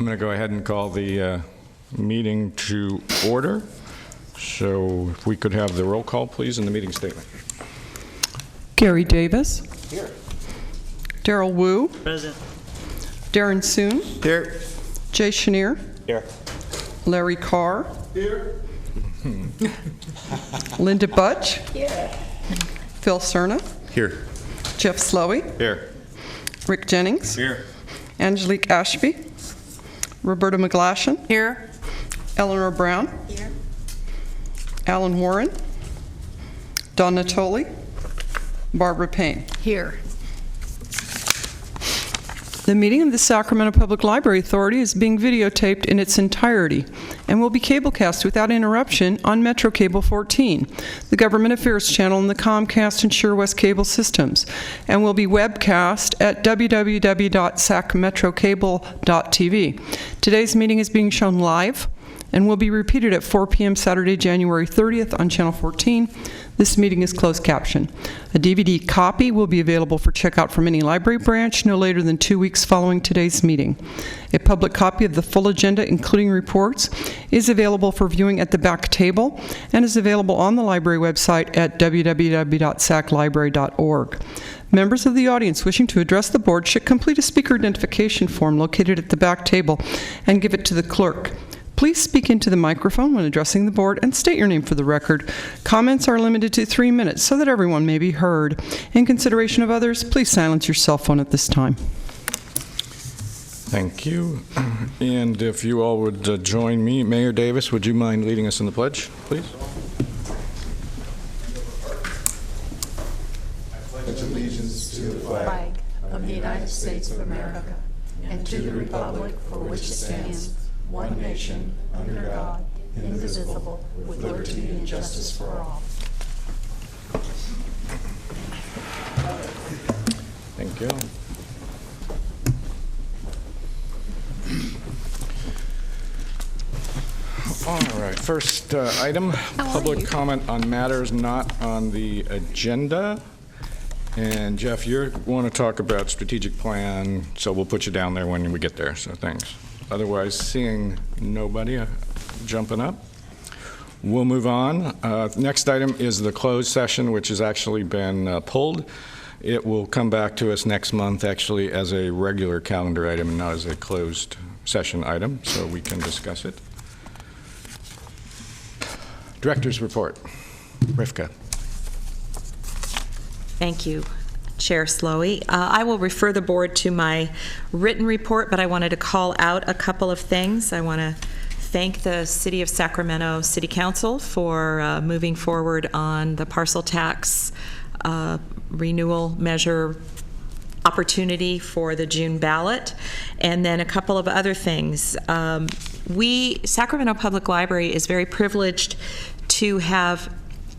I'm going to go ahead and call the meeting to order. So if we could have the roll call, please, in the meeting statement. Gary Davis. Here. Daryl Wu. Present. Darren Soon. Here. Jay Chenier. Here. Larry Carr. Here. Linda Butch. Here. Phil Cerna. Here. Jeff Slowey. Here. Rick Jennings. Here. Angelique Ashby. Roberta McGlashan. Here. Eleanor Brown. Here. Alan Warren. Don Natoli. Barbara Payne. Here. The meeting of the Sacramento Public Library Authority is being videotaped in its entirety and will be cablecast without interruption on Metro Cable 14, the Government Affairs channel in the Comcast and SureWest cable systems, and will be webcast at www.sacmetrocable.tv. Today's meeting is being shown live and will be repeated at 4 p.m. Saturday, January 30th on Channel 14. This meeting is closed caption. A DVD copy will be available for checkout from any library branch no later than 2 weeks following today's meeting. A public copy of the full agenda, including reports, is available for viewing at the back table and is available on the library website at www.saclibrary.org. Members of the audience wishing to address the board should complete a speaker identification form located at the back table and give it to the clerk. Please speak into the microphone when addressing the board and state your name for the record. Comments are limited to 3 minutes so that everyone may be heard. In consideration of others, please silence your cell phone at this time. Thank you. And if you all would join me, Mayor Davis, would you mind leading us in the pledge, please? I pledge allegiance to the flag of the United States of America and to the republic for which it stands, one nation, under God, indivisible, with liberty and justice for all. Thank you. All right, first item, public comment on matters not on the agenda. And Jeff, you want to talk about strategic plan, so we'll put you down there when we get there, so thanks. Otherwise, seeing nobody jumping up, we'll move on. Next item is the closed session, which has actually been pulled. It will come back to us next month, actually, as a regular calendar item and not as a closed session item, so we can discuss it. Director's report. Rivka. Thank you, Chair Slowey. I will refer the board to my written report, but I wanted to call out a couple of things. I want to thank the City of Sacramento City Council for moving forward on the parcel tax renewal measure opportunity for the June ballot, and then a couple of other things. Sacramento Public Library is very privileged to have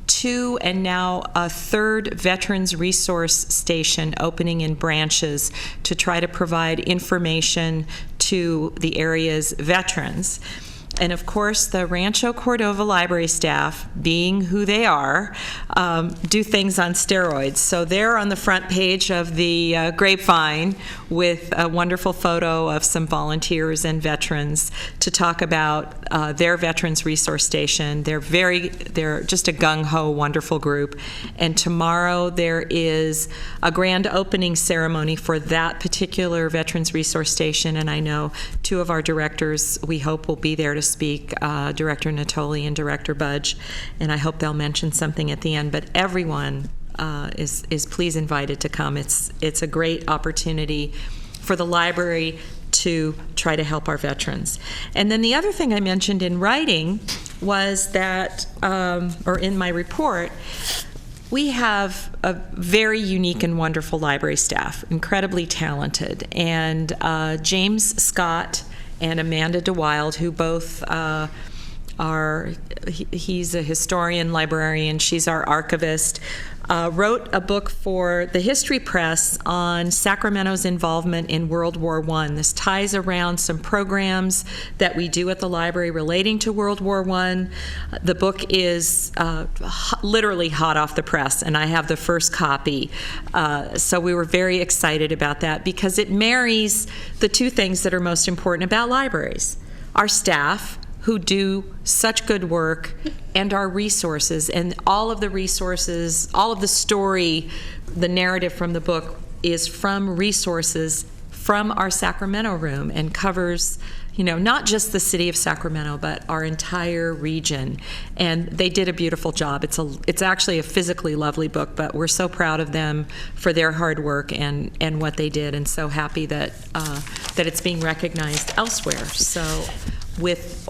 2 and now a 3rd Veterans Resource Station opening in branches to try to provide information to the area's veterans. And of course, the Rancho Cordova library staff, being who they are, do things on steroids. So they're on the front page of the Grapevine with a wonderful photo of some volunteers and veterans to talk about their Veterans Resource Station. They're just a gung-ho, wonderful group. And tomorrow there is a grand opening ceremony for that particular Veterans Resource Station, and I know 2 of our directors, we hope, will be there to speak, Director Natoli and Director Budge, and I hope they'll mention something at the end, but everyone is please invited to come. It's a great opportunity for the library to try to help our veterans. And then the other thing I mentioned in writing was that, or in my report, we have a very unique and wonderful library staff, incredibly talented, and James Scott and Amanda DeWild, who both he's a historian, librarian, she's our archivist, wrote a book for the History Press on Sacramento's involvement in World War I. This ties around some programs that we do at the library relating to World War I. The book is literally hot off the press, and I have the first copy. So we were very excited about that because it marries the two things that are most important about libraries: our staff, who do such good work, and our resources. And all of the resources, all of the story, the narrative from the book is from resources from our Sacramento room and covers, not just the city of Sacramento, but our entire region. And they did a beautiful job. It's actually a physically lovely book, but we're so proud of them for their hard work and what they did, and so happy that it's being recognized elsewhere. So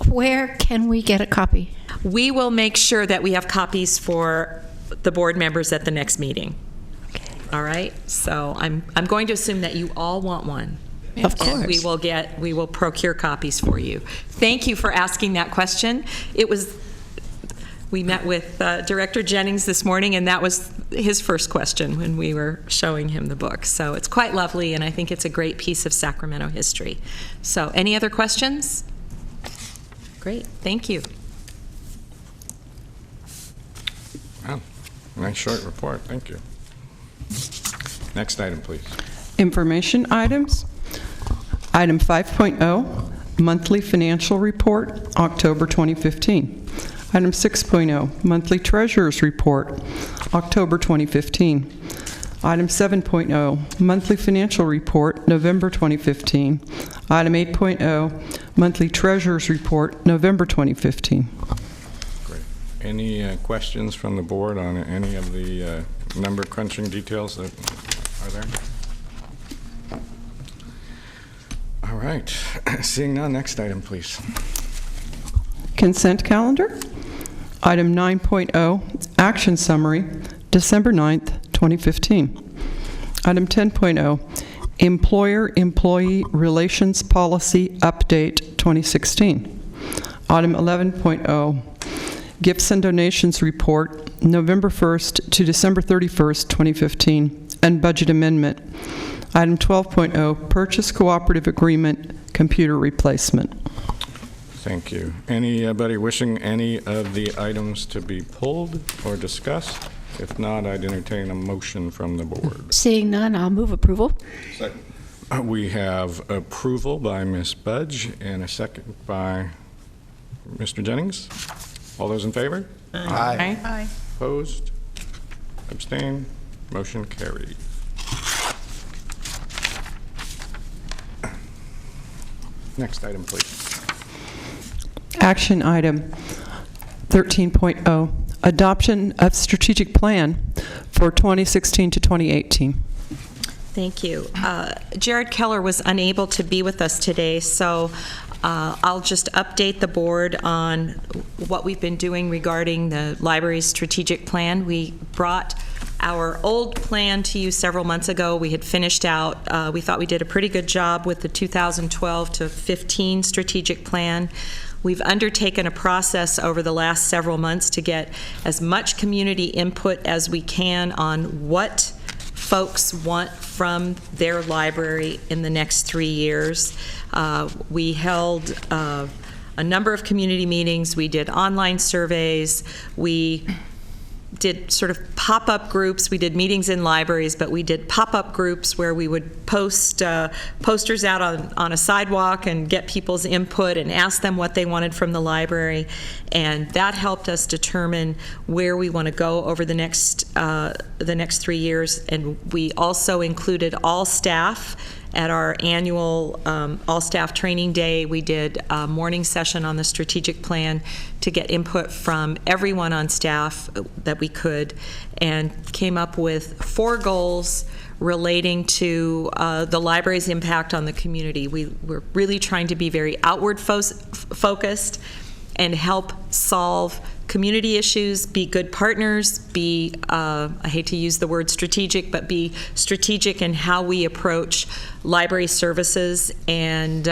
where can we get a copy? We will make sure that we have copies for the board members at the next meeting. Okay. All right? So I'm going to assume that you all want one. Of course. And we will procure copies for you. Thank you for asking that question. We met with Director Jennings this morning, and that was his first question when we were showing him the book. So it's quite lovely, and I think it's a great piece of Sacramento history. So any other questions? Great, thank you. Wow, nice short report, thank you. Next item, please. Information items. Item 5.0, Monthly Financial Report, October 2015. Item 6.0, Monthly Treasurer's Report, October 2015. Item 7.0, Monthly Financial Report, November 2015. Item 8.0, Monthly Treasurer's Report, November 2015. Great. Any questions from the board on any of the number crunching details that are there? All right. Seeing none, next item, please. Consent calendar. Item 9.0, Action Summary, December 9th, 2015. Item 10.0, Employer-Employee Relations Policy Update 2016. Item 11.0, Gifts and Donations Report, November 1st to December 31st, 2015, and Budget Amendment. Item 12.0, Purchase Cooperative Agreement, Computer Replacement. Thank you. Anybody wishing any of the items to be pulled or discussed? If not, I'd entertain a motion from the board. Seeing none, I'll move approval. Second. We have approval by Ms. Budge and a second by Mr. Jennings. All those in favor? Aye. Aye. Opposed? Abstained? Motion carried. Next item, please. Action item 13.0, Adoption of Strategic Plan for 2016 to 2018. Thank you. Jared Keller was unable to be with us today, so I'll just update the board on what we've been doing regarding the library's strategic plan. We brought our old plan to you several months ago. We had finished out, we thought we did a pretty good job with the 2012 to 15 strategic plan. We've undertaken a process over the last several months to get as much community input as we can on what folks want from their library in the next 3 years. We held a number of community meetings. We did online surveys. We did sort of pop-up groups. We did meetings in libraries, but we did pop-up groups where we would post posters out on a sidewalk and get people's input and ask them what they wanted from the library. And that helped us determine where we want to go over the next 3 years. And we also included all staff at our annual all-staff training day. We did a morning session on the strategic plan to get input from everyone on staff that we could, and came up with 4 goals relating to the library's impact on the community. We're really trying to be very outward focused and help solve community issues, be good partners, be, I hate to use the word strategic, but be strategic in how we approach library services. And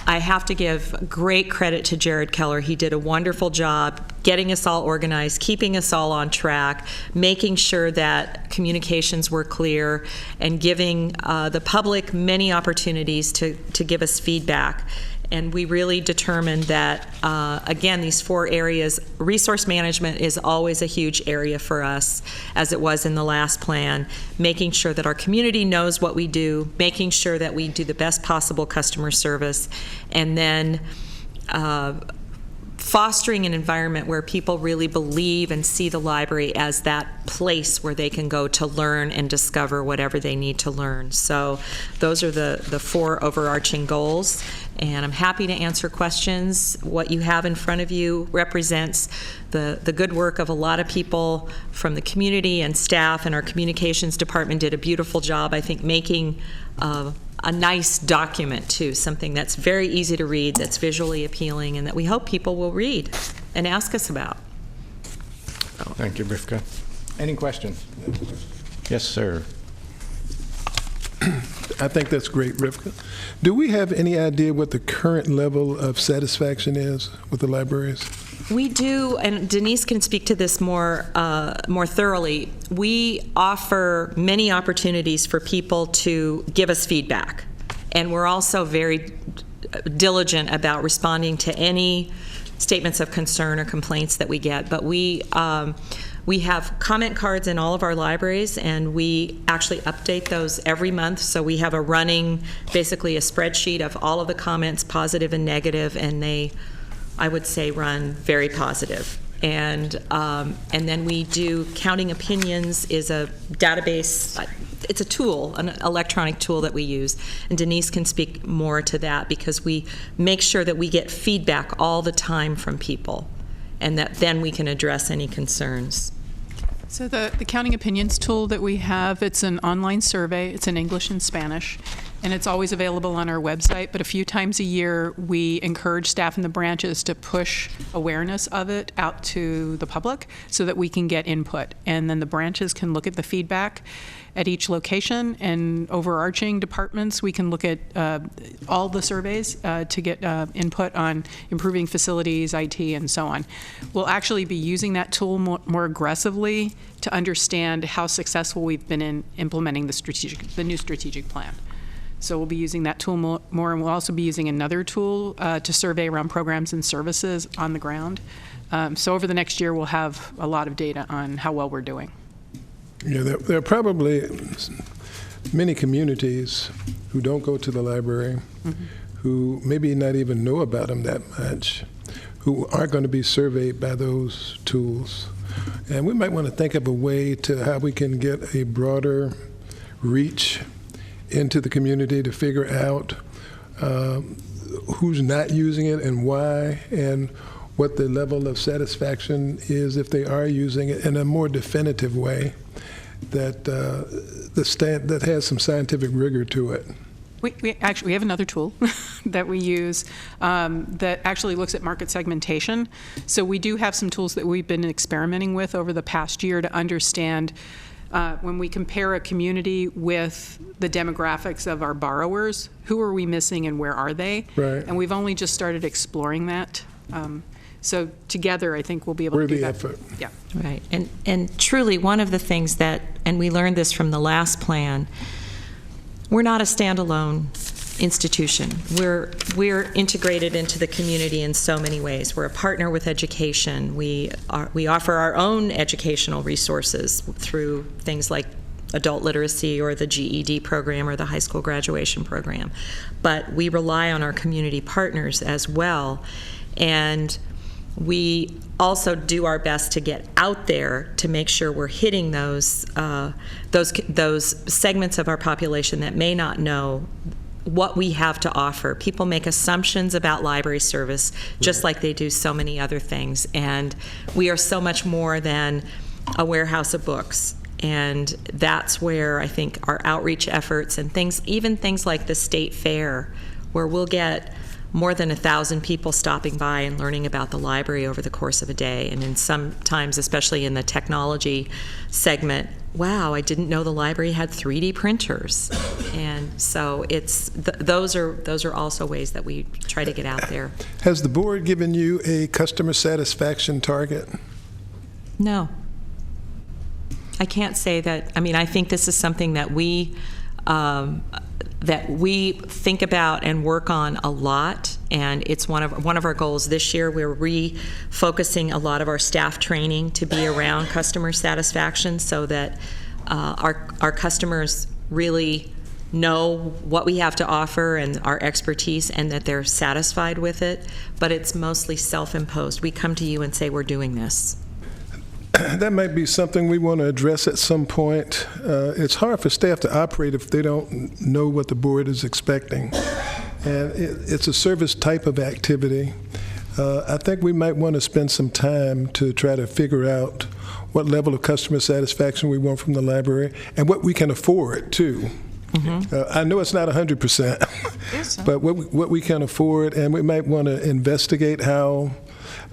I have to give great credit to Jared Keller. He did a wonderful job getting us all organized, keeping us all on track, making sure that communications were clear, and giving the public many opportunities to give us feedback. And we really determined that, again, these 4 areas, resource management is always a huge area for us, as it was in the last plan, making sure that our community knows what we do, making sure that we do the best possible customer service, and then fostering an environment where people really believe and see the library as that place where they can go to learn and discover whatever they need to learn. So those are the 4 overarching goals, and I'm happy to answer questions. What you have in front of you represents the good work of a lot of people from the community and staff, and our communications department did a beautiful job, I think, making a nice document, too, something that's very easy to read, that's visually appealing, and that we hope people will read and ask us about. Thank you, Rivka. Any questions? Yes, sir. I think that's great, Rivka. Do we have any idea what the current level of satisfaction is with the libraries? We do, and Denise can speak to this more thoroughly. We offer many opportunities for people to give us feedback, and we're also very diligent about responding to any statements of concern or complaints that we get. But we have comment cards in all of our libraries, and we actually update those every month. So we have a running, basically a spreadsheet of all of the comments, positive and negative, and they, I would say, run very positive. And then we do Counting Opinions is a database. It's a tool, an electronic tool that we use, and Denise can speak more to that, because we make sure that we get feedback all the time from people, and that then we can address any concerns. So the Counting Opinions tool that we have, it's an online survey. It's in English and Spanish, and it's always available on our website. But a few times a year, we encourage staff in the branches to push awareness of it out to the public so that we can get input. And then the branches can look at the feedback at each location, and overarching departments, we can look at all the surveys to get input on improving facilities, IT, and so on. We'll actually be using that tool more aggressively to understand how successful we've been in implementing the new strategic plan. So we'll be using that tool more, and we'll also be using another tool to survey around programs and services on the ground. So over the next year, we'll have a lot of data on how well we're doing. Yeah, there are probably many communities who don't go to the library, who maybe not even know about them that much, who aren't going to be surveyed by those tools. And we might want to think of a way to how we can get a broader reach into the community to figure out who's not using it and why, and what the level of satisfaction is if they are using it in a more definitive way that that has some scientific rigor to it. We have another tool that we use that actually looks at market segmentation. So we do have some tools that we've been experimenting with over the past year to understand when we compare a community with the demographics of our borrowers, who are we missing and where are they? Right. And we've only just started exploring that. So together, I think we'll be able to do that. Worthy effort. Yeah. Right, and truly, one of the things that, and we learned this from the last plan, we're not a standalone institution. We're integrated into the community in so many ways. We're a partner with education. We offer our own educational resources through things like adult literacy or the GED program or the high school graduation program. But we rely on our community partners as well, and we also do our best to get out there to make sure we're hitting those segments of our population that may not know what we have to offer. People make assumptions about library service just like they do so many other things, and we are so much more than a warehouse of books. And that's where I think our outreach efforts and things, even things like the state fair, where we'll get more than 1,000 people stopping by and learning about the library over the course of a day. And in sometimes, especially in the technology segment, wow, I didn't know the library had 3D printers. And so those are also ways that we try to get out there. Has the board given you a customer satisfaction target? No. I can't say that. I mean, I think this is something that we think about and work on a lot, and it's one of our goals this year. We're refocusing a lot of our staff training to be around customer satisfaction, so that our customers really know what we have to offer and our expertise, and that they're satisfied with it. But it's mostly self-imposed. We come to you and say, we're doing this. That might be something we want to address at some point. It's hard for staff to operate if they don't know what the board is expecting. And it's a service type of activity. I think we might want to spend some time to try to figure out what level of customer satisfaction we want from the library and what we can afford, too. Mm-hmm. I know it's not 100%, but what we can afford, and we might want to investigate how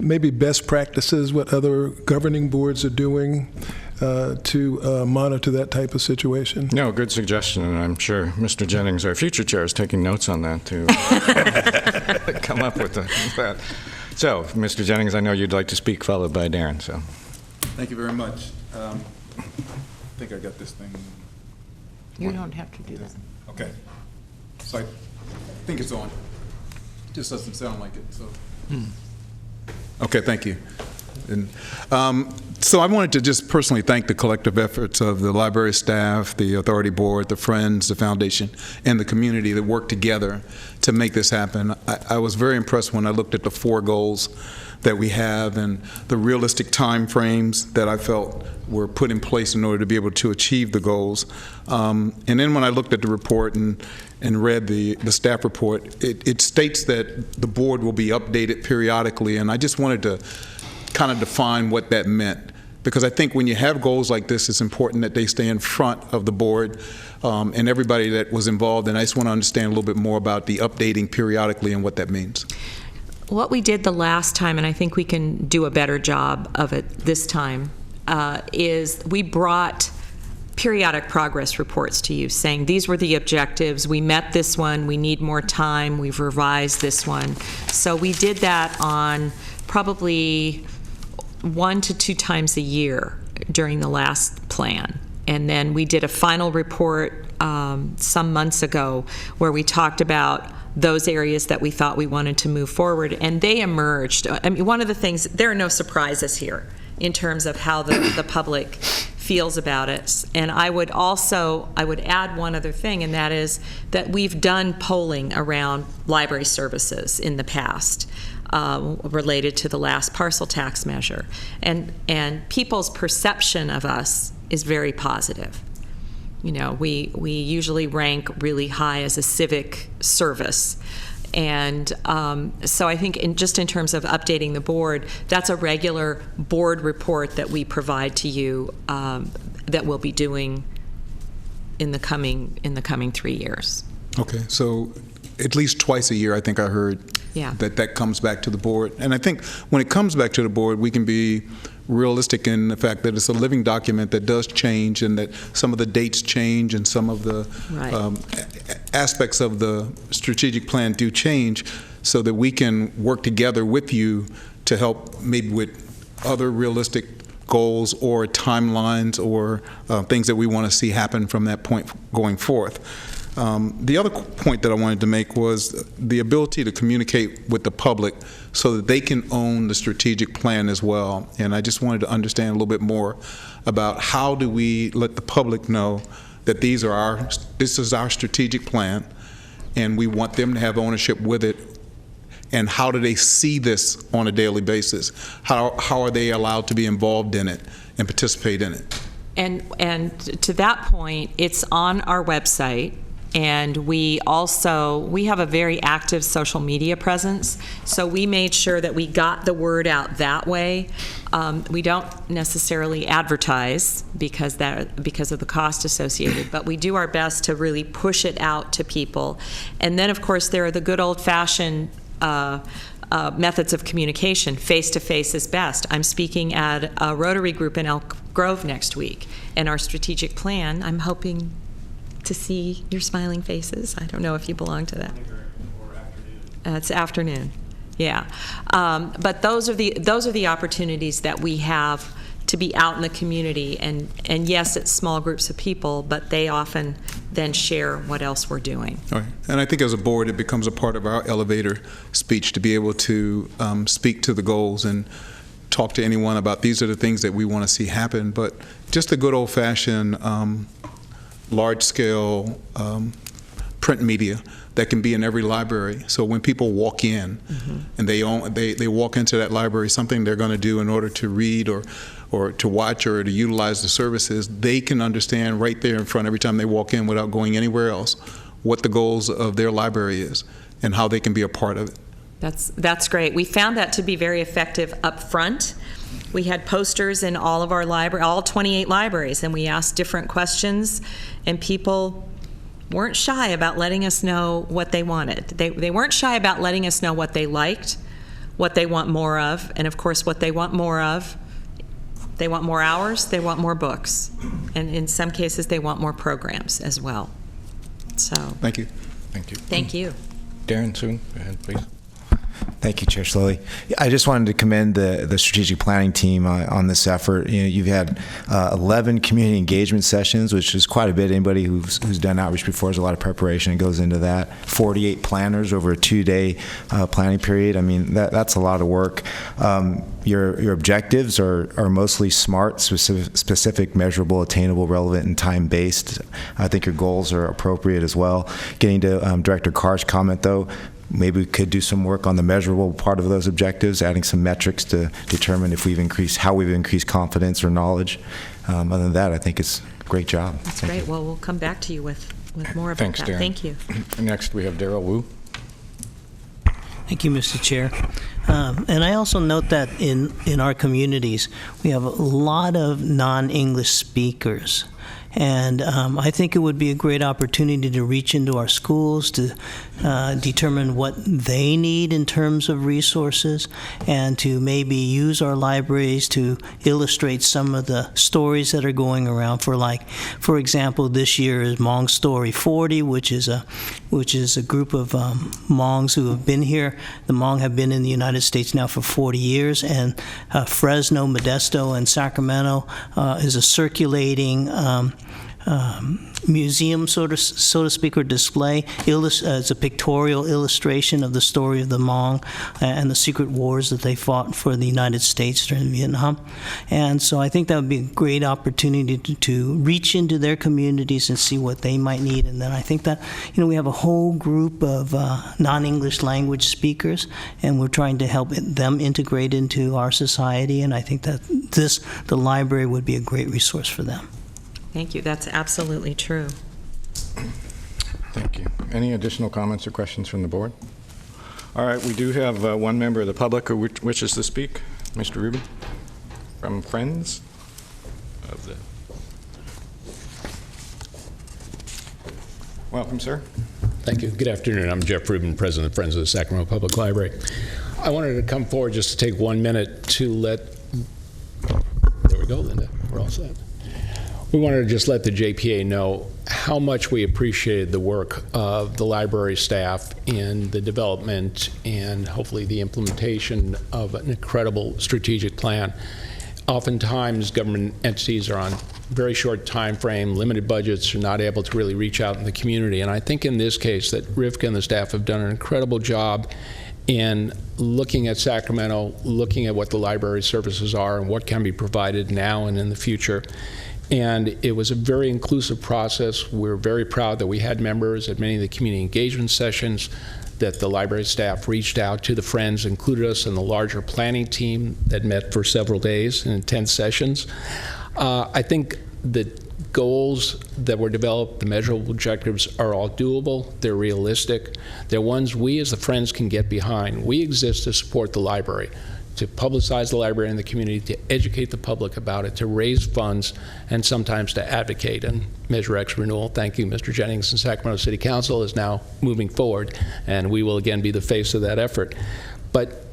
maybe best practices, what other governing boards are doing to monitor that type of situation. No, good suggestion, and I'm sure Mr. Jennings, our future chair, is taking notes on that to come up with that. So, Mr. Jennings, I know you'd like to speak, followed by Darren. So, thank you very much. I think I got this thing. You don't have to do that. Okay. So I think it's on. Just doesn't sound like it. So. Okay, thank you. And, so I wanted to just personally thank the collective efforts of the library staff, the authority board, the Friends, the foundation, and the community that worked together to make this happen. I was very impressed when I looked at the 4 goals that we have and the realistic time frames that I felt were put in place in order to be able to achieve the goals. And then when I looked at the report and read the staff report, it states that the board will be updated periodically, and I just wanted to kind of define what that meant, because I think when you have goals like this, it's important that they stay in front of the board and everybody that was involved, and I just want to understand a little bit more about the updating periodically and what that means. What we did the last time, and I think we can do a better job of it this time, is we brought periodic progress reports to you saying these were the objectives, we met this one, we need more time, we've revised this one. So we did that on probably 1 to 2 times a year during the last plan. And then we did a final report some months ago where we talked about those areas that we thought we wanted to move forward, and they emerged. I mean, one of the things, there are no surprises here in terms of how the public feels about it. And I would add one other thing, and that is that we've done polling around library services in the past related to the last parcel tax measure. And people's perception of us is very positive. You know, we usually rank really high as a civic service. And so I think just in terms of updating the board, that's a regular board report that we provide to you that we'll be doing in the coming 3 years. Okay, so at least twice a year, I think I heard that comes back to the board. And I think when it comes back to the board, we can be realistic in the fact that it's a living document that does change, and that some of the dates change and some of the aspects of the strategic plan do change, so that we can work together with you to help maybe with other realistic goals or timelines or things that we want to see happen from that point going forth. The other point that I wanted to make was the ability to communicate with the public so that they can own the strategic plan as well. And I just wanted to understand a little bit more about how do we let the public know that this is our strategic plan, and we want them to have ownership with it. And how do they see this on a daily basis? How are they allowed to be involved in it and participate in it? And to that point, it's on our website. And we have a very active social media presence, so we made sure that we got the word out that way. We don't necessarily advertise because of the cost associated, but we do our best to really push it out to people. And then, of course, there are the good old-fashioned methods of communication. Face-to-face is best. I'm speaking at a Rotary group in Elk Grove next week, and our strategic plan, I'm hoping to see your smiling faces. I don't know if you belong to that. It's afternoon. Yeah. But those are the opportunities that we have to be out in the community, and yes, it's small groups of people, but they often then share what else we're doing. All right. And I think as a board, it becomes a part of our elevator speech to be able to speak to the goals and talk to anyone about these are the things that we want to see happen, but just the good old-fashioned large-scale print media that can be in every library. So when people walk in and they walk into that library, something they're going to do in order to read or to watch or to utilize the services, they can understand right there in front every time they walk in without going anywhere else what the goals of their library is and how they can be a part of it. That's great. We found that to be very effective up front. We had posters in all of our all 28 libraries, and we asked different questions, and people weren't shy about letting us know what they wanted. They weren't shy about letting us know what they liked, what they want more of, and of course what they want more of. They want more hours, they want more books, and in some cases they want more programs as well. So thank you. Thank you. Thank you. Darren, soon, go ahead, please. Thank you, Chair Slowey. I just wanted to commend the strategic planning team on this effort. You know, you've had 11 community engagement sessions, which is quite a bit. Anybody who's done outreach before, there's a lot of preparation that goes into that. 48 planners over a 2-day planning period. I mean, that's a lot of work. Your objectives are mostly SMART, specific, measurable, attainable, relevant, and time-based. I think your goals are appropriate as well. Getting to Director Carr's comment, though, maybe we could do some work on the measurable part of those objectives, adding some metrics to determine if how we've increased confidence or knowledge. Other than that, I think it's a great job. That's great. Well, we'll come back to you with more about Thanks, that. Darren. Thank you. Next, we have Darrell Wu. Thank you, Mr. Chair. And I also note that in our communities, we have a lot of non-English speakers. And I think it would be a great opportunity to reach into our schools to determine what they need in terms of resources, and to maybe use our libraries to illustrate some of the stories that are going around. For example, this year is Hmong Story 40, which is a group of Hmongs who have been here. The Hmong have been in the United States now for 40 years, and Fresno, Modesto, and Sacramento is a circulating museum, so to speak, or display. It's a pictorial illustration of the story of the Hmong and the secret wars that they fought for the United States during Vietnam. And so I think that would be a great opportunity to reach into their communities and see what they might need. And then I think that, we have a whole group of non-English language speakers, and we're trying to help them integrate into our society. And I think that the library would be a great resource for them. Thank you. That's absolutely true. Thank you. Any additional comments or questions from the board? All right, we do have one member of the public who wishes to speak. Mr. Rubin, from Friends of the... Welcome, sir. Thank you. Good afternoon. I'm Jeff Rubin, President of Friends of the Sacramento Public Library. I wanted to come forward just to take 1 minute to let... There we go, Linda. We're all set. We wanted to just let the JPA know how much we appreciated the work of the library staff in the development and hopefully the implementation of an incredible strategic plan. Oftentimes, government entities are on very short time frame, limited budgets, are not able to really reach out in the community. And I think in this case that Rivka and the staff have done an incredible job in looking at Sacramento, looking at what the library services are and what can be provided now and in the future. And it was a very inclusive process. We're very proud that we had members at many of the community engagement sessions, that the library staff reached out to the Friends, included us in the larger planning team that met for several days in intense sessions. I think the goals that were developed, the measurable objectives, are all doable. They're realistic. They're ones we as the Friends can get behind. We exist to support the library, to publicize the library in the community, to educate the public about it, to raise funds, and sometimes to advocate. And Measure X renewal, thank you, Mr. Jennings, and Sacramento City Council is now moving forward, and we will again be the face of that effort. But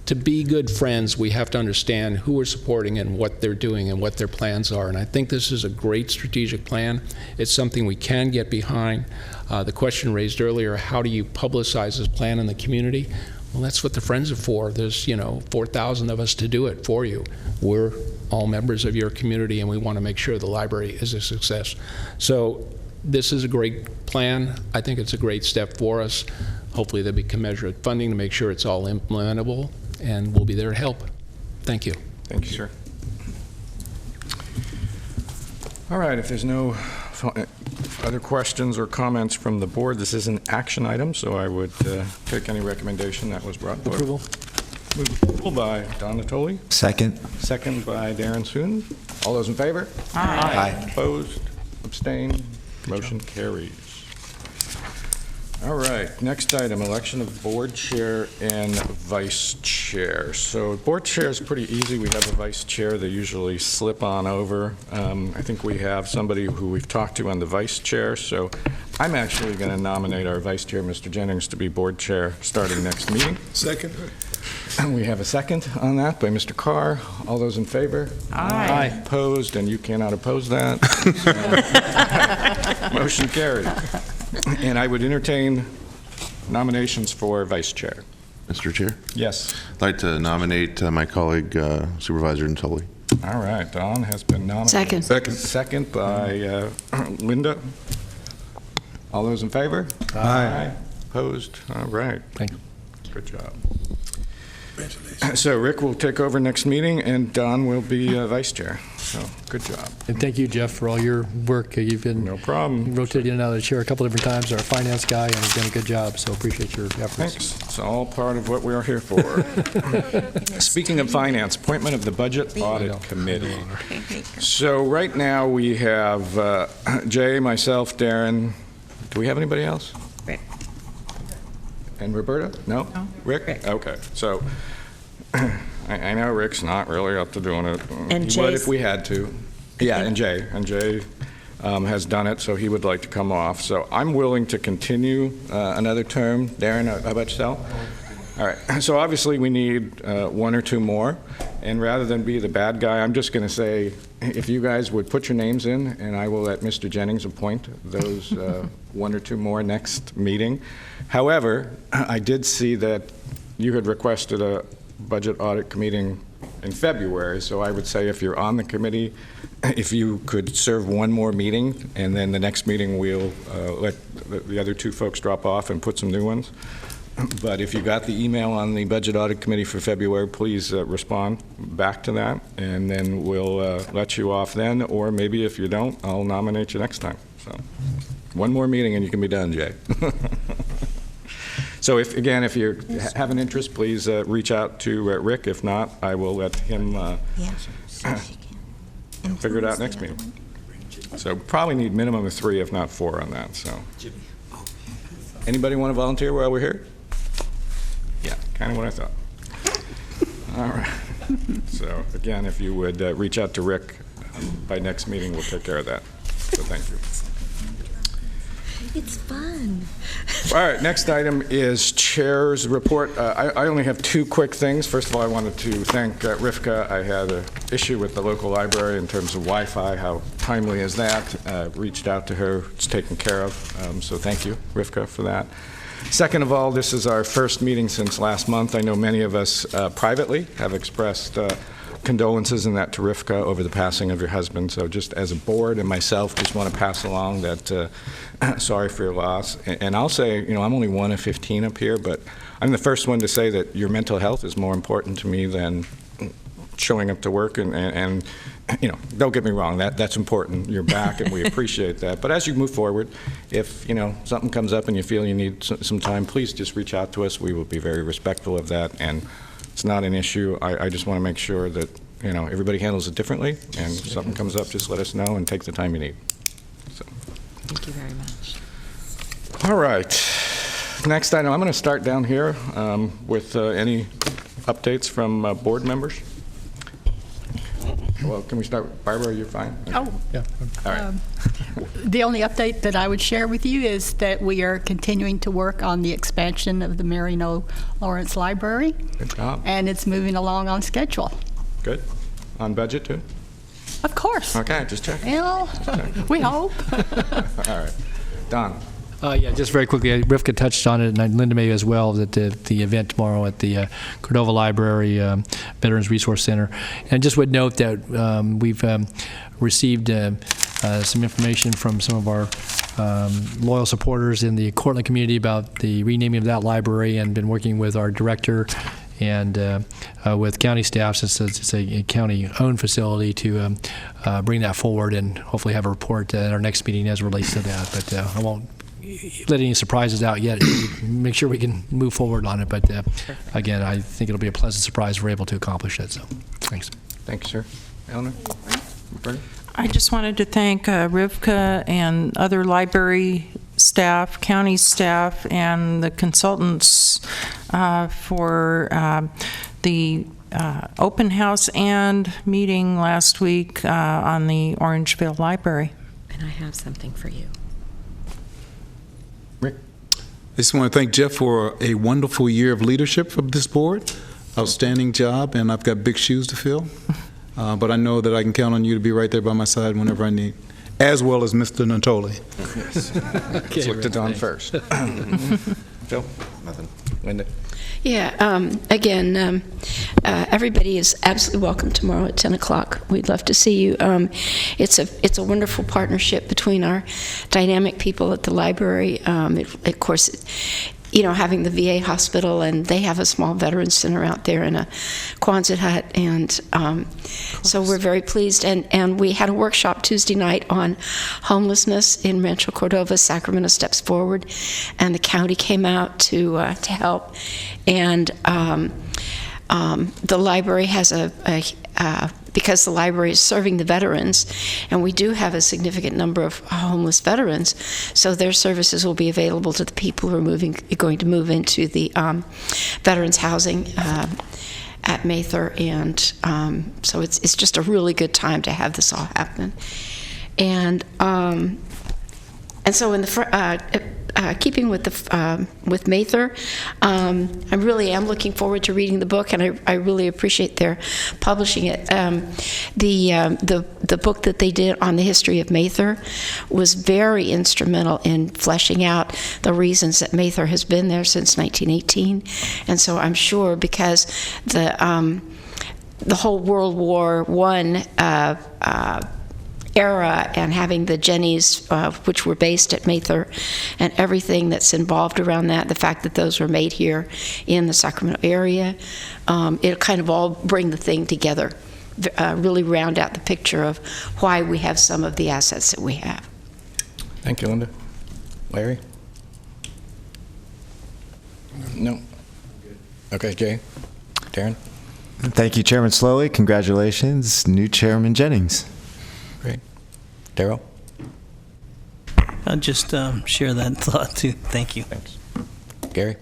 to be good friends, we have to understand who we're supporting and what they're doing and what their plans are. And I think this is a great strategic plan. It's something we can get behind. The question raised earlier, how do you publicize this plan in the community? Well, that's what the Friends are for. There's, 4,000 of us to do it for you. We're all members of your community, and we want to make sure the library is a success. So this is a great plan. I think it's a great step for us. Hopefully there'll be commensurate funding to make sure it's all implementable, and we'll be there to help. Thank you. Thank you, sir. All right, if there's no other questions or comments from the board, this is an action item, so I would take any recommendation that was brought forward. Approval. Approval by Don Natoli. Second. Second by Darren Soon. All those in favor? Aye. Opposed? Abstained? Motion carries. All right, next item, election of board chair and vice chair. So board chair is pretty easy. We have a vice chair. They usually slip on over. I think we have somebody who we've talked to on the vice chair. So I'm actually going to nominate our vice chair, Mr. Jennings, to be board chair starting next meeting. Second. And we have a second on that by Mr. Carr. All those in favor? Aye. Opposed, and you cannot oppose that. Motion carried. And I would entertain nominations for vice chair. Mr. Chair, Yes. I'd like to nominate my colleague Supervisor Natoli. All right, Don has been nominated. Second. Second by Linda. All those in favor? Aye. Opposed? All right. Thank you. Good job. So Rick will take over next meeting, and Don will be vice chair. So, good job. And thank you, Jeff, for all your work. You've been No problem. rotated in and out of the chair a couple different times. Our finance guy, and you've done a good job, so appreciate your efforts. Thanks. It's all part of what we are here for. Speaking of finance, appointment of the Budget Audit Committee. So right now we have Jay, myself, Darren. Do we have anybody else? Rick. And Roberta? No? Rick? Rick. Okay. So I know Rick's not really up to doing it. And He would Jay's- if we had to. Yeah, and Jay. And Jay has done it, so he would like to come off. So I'm willing to continue another term. Darren, how about yourself? All right. So obviously we need one or two more. And rather than be the bad guy, I'm just going to say, if you guys would put your names in, and I will let Mr. Jennings appoint those one or two more next meeting. However, I did see that you had requested a budget audit committee in February, so I would say if you're on the committee, if you could serve one more meeting, and then the next meeting we'll let the other two folks drop off and put some new ones. But if you got the email on the budget audit committee for February, please respond back to that, and then we'll let you off then, or maybe if you don't, I'll nominate you next time. So one more meeting and you can be done, Jay. So if you have an interest, please reach out to Rick. If not, I will let him figure it out next meeting. So probably need minimum of 3, if not 4 on that. So anybody want to volunteer while we're here? Yeah, kind of what I thought. All right. So again, if you would reach out to Rick by next meeting, we'll take care of that. So thank you. It's fun. All right, next item is Chair's report. I only have 2 quick things. First of all, I wanted to thank Rivka. I had an issue with the local library in terms of Wi-Fi. How timely is that? Reached out to her. It's taken care of. So thank you, Rivka, for that. Second of all, this is our first meeting since last month. I know many of us privately have expressed condolences in that to Rivka over the passing of your husband. So just as a board and myself, just want to pass along that sorry for your loss. And I'll say, I'm only one of 15 up here, but I'm the first one to say that your mental health is more important to me than showing up to work. And don't get me wrong, that's important. You're back, and we appreciate that. But as you move forward, if something comes up and you feel you need some time, please just reach out to us. We will be very respectful of that, and it's not an issue. I just want to make sure that everybody handles it differently, and if something comes up, just let us know and take the time you need. So. Thank you very much. All right. Next item, I'm going to start down here with any updates from board members. Well, can we start? Barbara, are you fine? Oh, Yeah. All right. the only update that I would share with you is that we are continuing to work on the expansion of the Mary O. Lawrence Library, Good job. and it's moving along on schedule. Good. On budget, too? Of course. Okay, just checking. Well, we hope. All right. Don? Yeah, just very quickly, Rivka touched on it, and Linda may as well, that the event tomorrow at the Cordova Library Veterans Resource Center. And just would note that we've received some information from some of our loyal supporters in the Cortland community about the renaming of that library, and been working with our director and with county staff, since it's a county-owned facility, to bring that forward and hopefully have a report at our next meeting as it relates to that. But I won't let any surprises out yet. Make sure we can move forward on it. But again, I think it'll be a pleasant surprise if we're able to accomplish that. So, thanks. Thank you, sir. Eleanor? Bernie? I just wanted to thank Rivka and other library staff, county staff, and the consultants for the open house and meeting last week on the Orangeville Library. And I have something for you. Rick? I just want to thank Jeff for a wonderful year of leadership of this board. Outstanding job, and I've got big shoes to fill. But I know that I can count on you to be right there by my side whenever I need, as well as Mr. Natoli. Yes. Let's look to Don first. Phil? Nothing. Linda? Yeah, again, everybody is absolutely welcome tomorrow at 10 o'clock. We'd love to see you. It's a wonderful partnership between our dynamic people at the library. Of course, you know, having the VA hospital, and they have a small veterans center out there in a Quonset hut, and so we're very pleased. And we had a workshop Tuesday night on homelessness in Rancho Cordova. Sacramento Steps Forward, and the county came out to help. And the library has because the library is serving the veterans, and we do have a significant number of homeless veterans, so their services will be available to the people who are going to move into the veterans housing at Mather, and so it's just a really good time to have this all happen. And so in the keeping with with Mather, I really am looking forward to reading the book, and I really appreciate their publishing it. The book that they did on the history of Mather was very instrumental in fleshing out the reasons that Mather has been there since 1918, and so I'm sure because the whole World War I era, and having the Jennies, which were based at Mather, and everything that's involved around that, the fact that those were made here in the Sacramento area, it'll kind of all bring the thing together, really round out the picture of why we have some of the assets that we have. Thank you, Linda. Larry? No. Okay, Jay? Darren? Thank you, Chairman Slowey. Congratulations, new Chairman Jennings. Great. Darrell? I'll just share that thought too. Thank you. Thanks. Gary?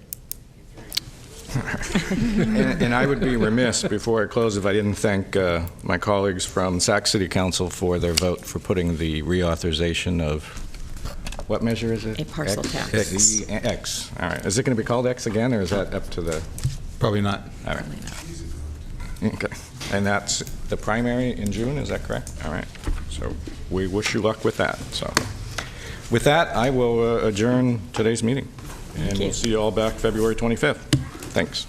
and I would be remiss before I close if I didn't thank my colleagues from Sac City Council for their vote for putting the reauthorization of, what measure is it? A parcel tax. X. All right. Is it going to be called X again, or is that up to the? Probably not. All right. Okay. And that's the primary in June, is that correct? All right. So we wish you luck with that. So with that, I will adjourn today's meeting. And we'll see you all back February 25th. Thanks.